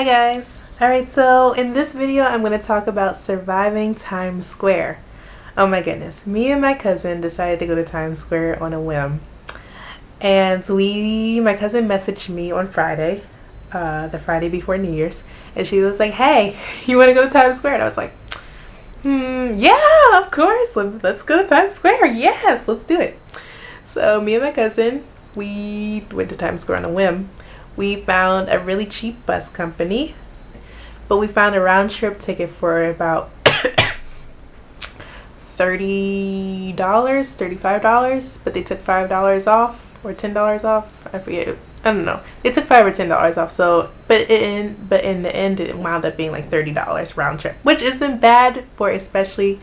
Hi guys! Alright, so in this video I'm going to talk about surviving Times Square. Oh my goodness, me and my cousin decided to go to Times Square on a whim. And my cousin messaged me on Friday, the Friday before New Year's, and she was like, hey, you want to go to Times Square? And I was like, yeah, of course, let's go to Times Square, yes, let's do it. So me and my cousin, we went to Times Square on a whim. We found a really cheap bus company, but we found a round trip ticket for about $30, $35, but they took $5 off or $10 off. I forget. I don't know. They took $5 or $10 off. So, but in the end, it wound up being like $30 round trip, which isn't bad for especially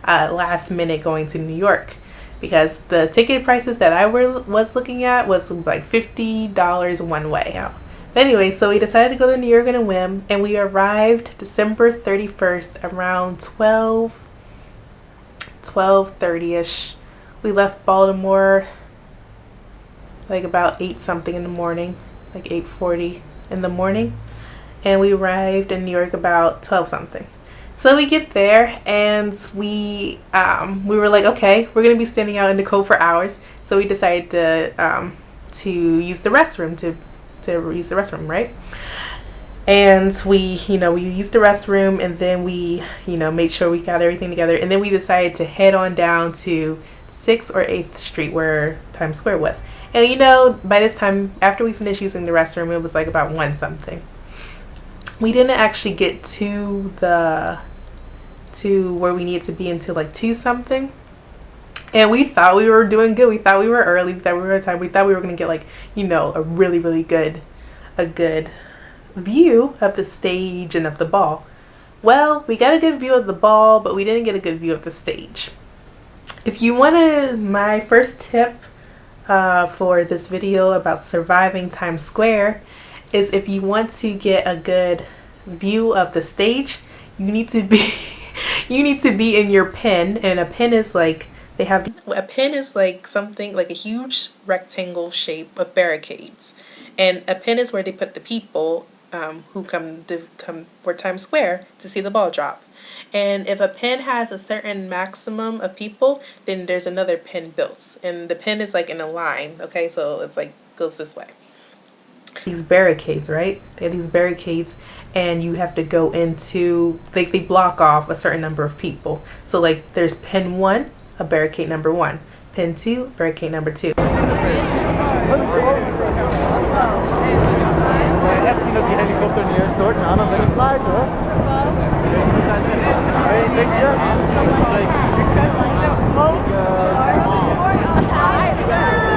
last minute going to New York. Because the ticket prices that I was looking at was like $50 one way out. But anyway, so we decided to go to New York on a whim, and we arrived December 31st around 12:30ish. We left Baltimore like about 8 something in the morning, like 8:40 in the morning, and we arrived in New York about 12 something. So we get there, and we were like, okay, we're gonna be standing out in the cold for hours. So we decided to use the restroom to use the restroom, right? And we used the restroom, and then we made sure we got everything together, and then we decided to head on down to 6th or 8th Street where Times Square was. And by this time, after we finished using the restroom, it was like about 1 something. We didn't actually get to where we needed to be until like 2 something, and we thought we were doing good. We thought we were early. We thought we were on time. We thought we were gonna get like a really good view of the stage and of the ball. Well, we got a good view of the ball, but we didn't get a good view of the stage. If you wanted my first tip for this video about surviving Times Square, is if you want to get a good view of the stage, you need to be in your pen. And a pen is like something like a huge rectangle shape of barricades, and a pen is where they put the people who come for Times Square to see the ball drop. And if a pen has a certain maximum of people, then there's another pen built, and the pen is like in a line. Okay, so it's like goes this way. These barricades, right? They have these barricades, and you have to go into, like, they block off a certain number of people. So like there's pen 1, a barricade number 1, pen 2, barricade number 2. Echt zien dat die helikopter neerstort. Nou, dan ben ik klaar hoor. Denk je?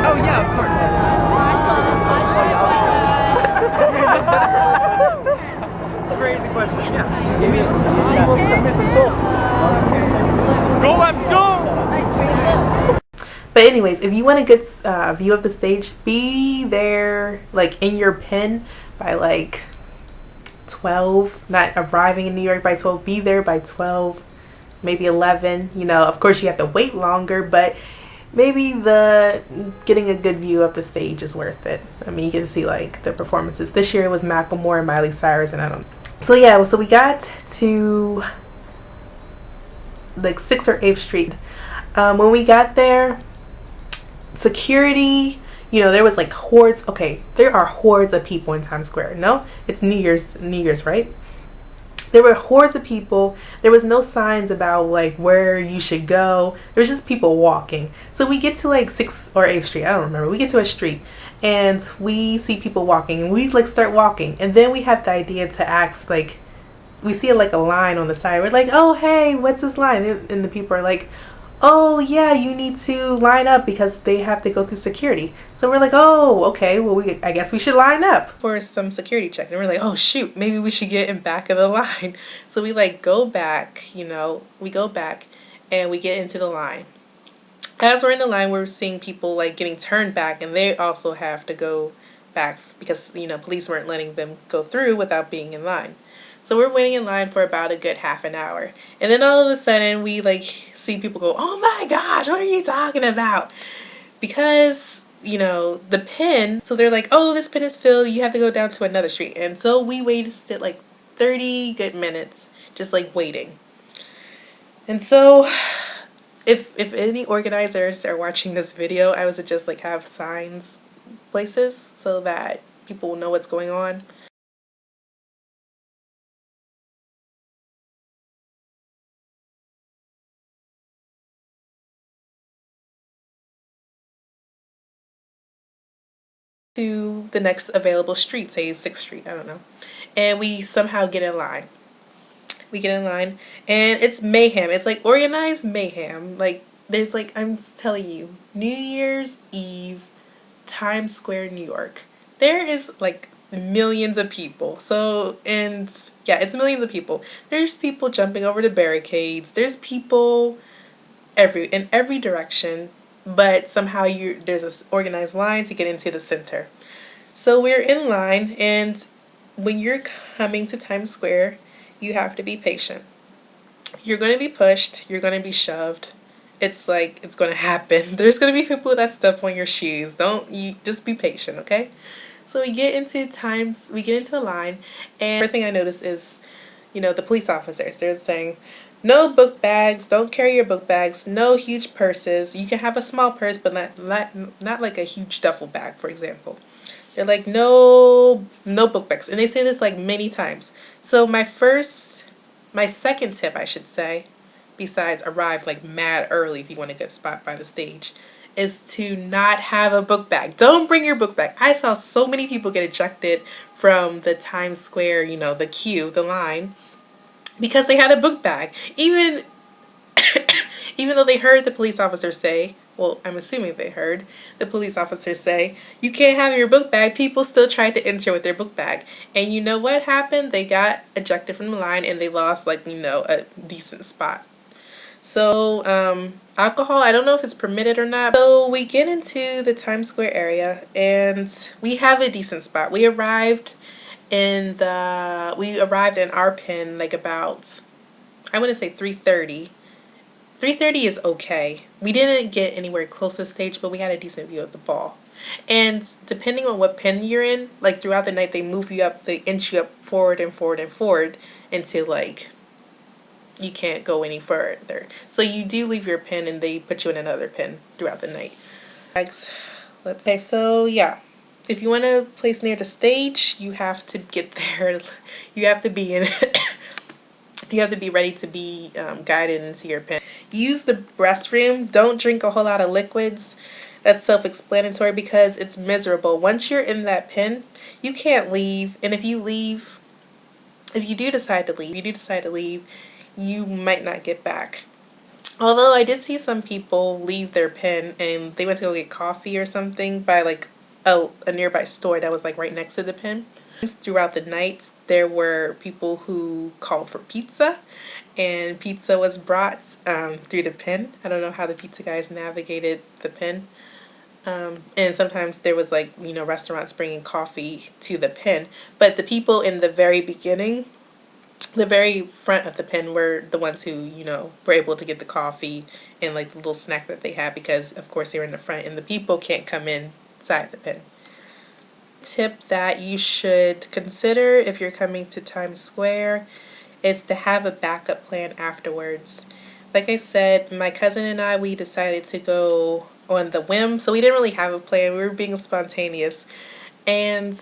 Oh yeah, of course. Crazy question. Yeah. Go, let's go. But anyways, if you want a good view of the stage, be there like in your pen by like 12, not arriving in New York by 12, be there by 12, maybe 11. Of course you have to wait longer, but maybe getting a good view of the stage is worth it. I mean, you get to see like the performances. This year it was Macklemore and Miley Cyrus, and I don't know. So yeah, so we got to like 6th or 8th Street. When we got there, security, there was like hordes. Okay, there are hordes of people in Times Square. No, it's New Year's, right? There were hordes of people. There was no signs about like where you should go. There was just people walking. So we get to like 6th or 8th Street. I don't remember. We get to a street, and we see people walking, and we like start walking. And then we have the idea to ask, like, we see like a line on the side. We're like, oh, hey, what's this line? And the people are like, oh yeah, you need to line up because they have to go through security. So we're like, oh, okay, well, I guess we should line up for some security check. And we're like, oh shoot, maybe we should get in back of the line. So we like go back, we go back and we get into the line. As we're in the line, we're seeing people like getting turned back, and they also have to go back because police weren't letting them go through without being in line. So we're waiting in line for about a good half an hour. And then all of a sudden we like see people go, oh my gosh, what are you talking about? Because the pin. So they're like, oh, this pin is filled. You have to go down to another street. And so we wasted like 30 good minutes just like waiting. And so if any organizers are watching this video, I would suggest like have signs places so that people will know what's going on. To the next available street, say 6th Street, I don't know. And we somehow get in line. We get in line and it's mayhem. It's like organized mayhem. Like there's like, I'm telling you, New Year's Eve, Times Square, New York. There is like millions of people. So, and yeah, it's millions of people. There's people jumping over the barricades. There's people in every direction, but somehow there's a organized line to get into the center. So we're in line, and when you're coming to Times Square, you have to be patient. You're going to be pushed, you're going to be shoved. It's like it's going to happen. There's going to be people that step on your shoes. Don't you just be patient, okay? So we get into the line, and first thing I notice is, the police officers. They're saying, no book bags, don't carry your book bags, no huge purses. You can have a small purse, but not like a huge duffel bag, for example. They're like, no book bags. And they say this like many times. So my second tip, I should say, besides arrive like mad early if you want a good spot by the stage, is to not have a book bag. Don't bring your book bag. I saw so many people get ejected from the Times Square, the queue, the line, because they had a book bag. Even though they heard the police officer say, well, I'm assuming they heard the police officer say, you can't have your book bag, people still tried to enter with their book bag. And you know what happened? They got ejected from the line and they lost a decent spot. So, alcohol, I don't know if it's permitted or not. So we get into the Times Square area and we have a decent spot. We arrived in our pin like about, I want to say 3:30. 3:30 is okay. We didn't get anywhere close to the stage, but we had a decent view of the ball. And depending on what pin you're in, like throughout the night, they inch you up forward and forward and forward until like you can't go any further. So you do leave your pin and they put you in another pin throughout the night. Okay, so yeah. If you want to place near the stage, you have to get there. You have to be in it. You have to be ready to be guided into your pin. Use the restroom. Don't drink a whole lot of liquids. That's self-explanatory because it's miserable. Once you're in that pin, you can't leave. And if you do decide to leave, you might not get back. Although I did see some people leave their pin and they went to go get coffee or something by like a nearby store that was like right next to the pin. Throughout the night, there were people who called for pizza, and pizza was brought through the pin. I don't know how the pizza guys navigated the pin. And sometimes there was like, restaurants bringing coffee to the pin. But the people in the very beginning, the very front of the pin were the ones who, were able to get the coffee and like the little snack that they had because, of course, they were in the front and the people can't come inside the pin. Tip that you should consider if you're coming to Times Square is to have a backup plan afterwards. Like I said, my cousin and I, we decided to go on the whim, so we didn't really have a plan. We were being spontaneous. And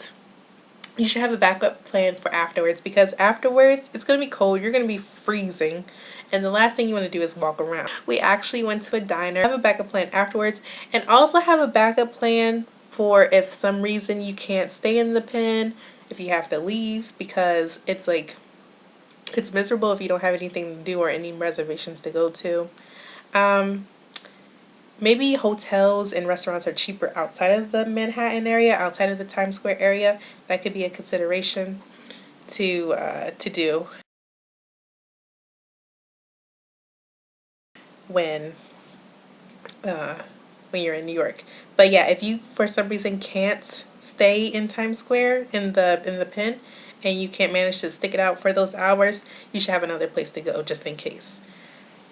you should have a backup plan for afterwards because afterwards it's going to be cold, you're going to be freezing, and the last thing you want to do is walk around. We actually went to a diner. Have a backup plan afterwards and also have a backup plan for if some reason you can't stay in the pen, if you have to leave, because it's miserable if you don't have anything to do or any reservations to go to. Maybe hotels and restaurants are cheaper outside of the Manhattan area, outside of the Times Square area. That could be a consideration to do when you're in New York. But yeah, if you for some reason can't stay in Times Square in the Pen, and you can't manage to stick it out for those hours, you should have another place to go just in case.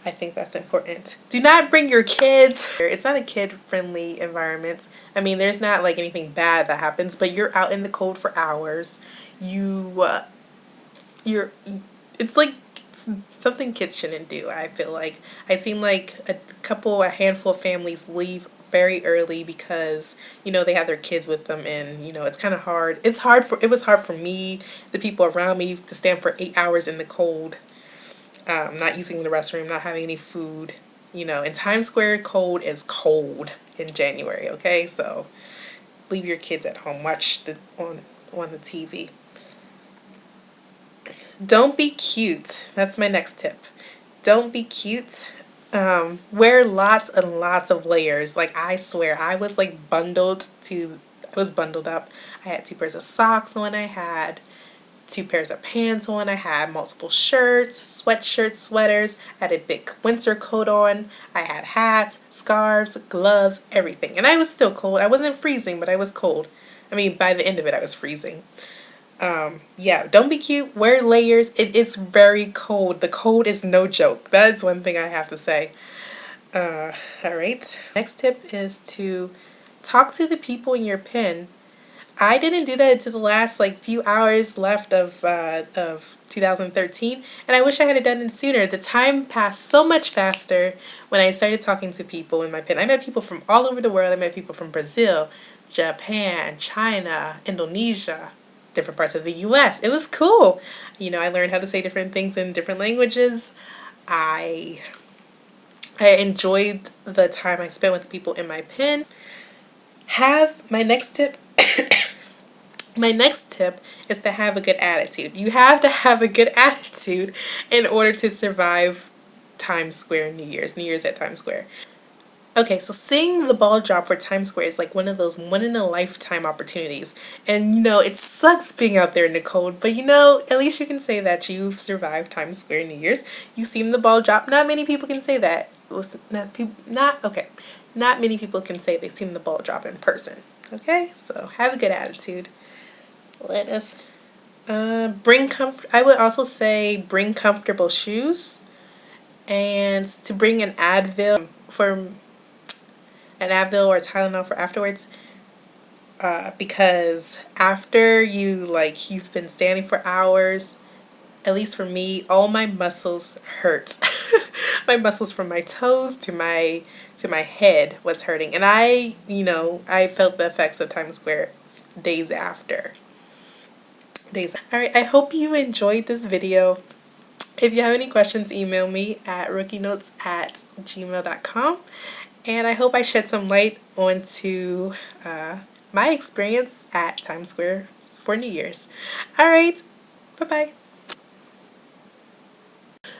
I think that's important. Do not bring your kids. It's not a kid-friendly environment. I mean, there's not like anything bad that happens, but you're out in the cold for hours. You're, it's like something kids shouldn't do. I feel like I seen like a handful of families leave very early because they have their kids with them, and it's kind of hard. It was hard for me, the people around me, to stand for 8 hours in the cold, not using the restroom, not having any food. In Times Square, cold is cold in January. Okay, so leave your kids at home. Watch on the TV. Don't be cute. That's my next tip. Don't be cute. Wear lots and lots of layers. Like, I swear, I was bundled up. I had 2 pairs of socks on. I had 2 pairs of pants on. I had multiple shirts, sweatshirts, sweaters. I had a big winter coat on. I had hats, scarves, gloves, everything. And I was still cold. I wasn't freezing, but I was cold. I mean, by the end of it, I was freezing. Yeah, don't be cute. Wear layers. It is very cold. The cold is no joke. That is one thing I have to say. All right. Next tip is to talk to the people in your pen. I didn't do that until the last few hours left of 2013, and I wish I had done it sooner. The time passed so much faster when I started talking to people in my pen. I met people from all over the world. I met people from Brazil, Japan, China, Indonesia, different parts of the U.S. It was cool. I learned how to say different things in different languages. I enjoyed the time I spent with the people in my pen. Have my next tip. My next tip is to have a good attitude. You have to have a good attitude in order to survive Times Square New Year's at Times Square. Okay, so seeing the ball drop for Times Square is like one of those one-in-a-lifetime opportunities. And it sucks being out there in the cold, but at least you can say that you've survived Times Square New Year's. You've seen the ball drop. Not many people can say that. Not many people can say they've seen the ball drop in person. Okay, so have a good attitude. Let us I would also say bring comfortable shoes, and to bring an Advil or Tylenol for afterwards, because after you've been standing for hours, at least for me, all my muscles hurt. My muscles from my toes to my head was hurting, and I felt the effects of Times Square days after. Alright, I hope you enjoyed this video. If you have any questions, email me at rookienotes@gmail.com. And I hope I shed some light onto my experience at Times Square for New Year's. Alright, bye-bye.